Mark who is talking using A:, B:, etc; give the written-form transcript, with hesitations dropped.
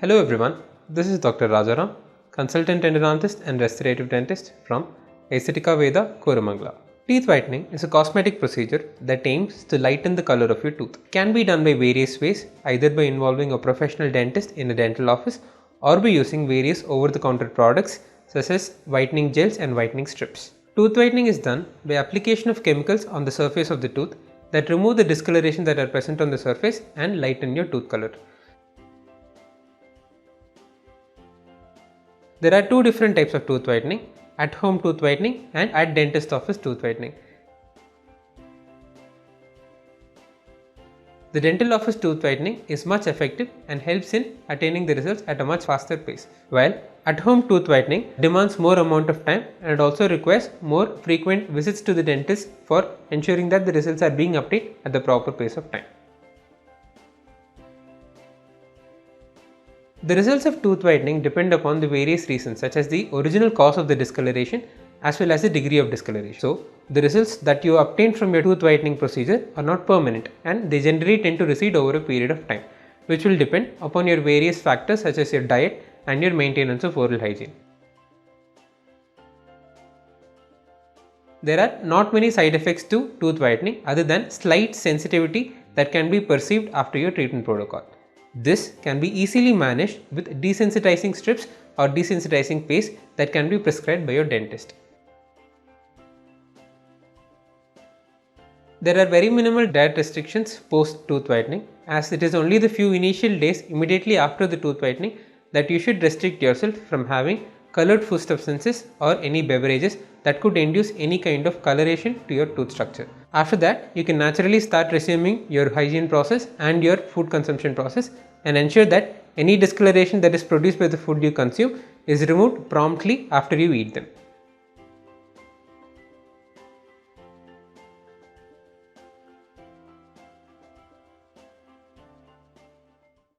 A: Hello everyone, this is Dr. Rajaram, consultant endodontist and restorative dentist from Aesthetica, Veda, Koramangala. Teeth whitening is a cosmetic procedure that aims to lighten the color of your tooth. It can be done by various ways, either by involving a professional dentist in a dental office or by using various over-the-counter products such as whitening gels and whitening strips. Tooth whitening is done by application of chemicals on the surface of the tooth that remove the discoloration that are present on the surface and lighten your tooth color. There are two different types of tooth whitening, at home tooth whitening and at dentist office tooth whitening. The dental office tooth whitening is much effective and helps in attaining the results at a much faster pace, while at home tooth whitening demands more amount of time and it also requires more frequent visits to the dentist for ensuring that the results are being obtained at the proper pace of time. The results of tooth whitening depend upon the various reasons such as the original cause of the discoloration as well as the degree of discoloration. So, the results that you obtain from your tooth whitening procedure are not permanent and they generally tend to recede over a period of time, which will depend upon your various factors such as your diet and your maintenance of oral hygiene. There are not many side effects to tooth whitening other than slight sensitivity that can be perceived after your treatment protocol. This can be easily managed with desensitizing strips or desensitizing paste that can be prescribed by your dentist. There are very minimal diet restrictions post tooth whitening, as it is only the few initial days immediately after the tooth whitening that you should restrict yourself from having colored food substances or any beverages that could induce any kind of coloration to your tooth structure. After that, you can naturally start resuming your hygiene process and your food consumption process and ensure that any discoloration that is produced by the food you consume is removed promptly after you eat them.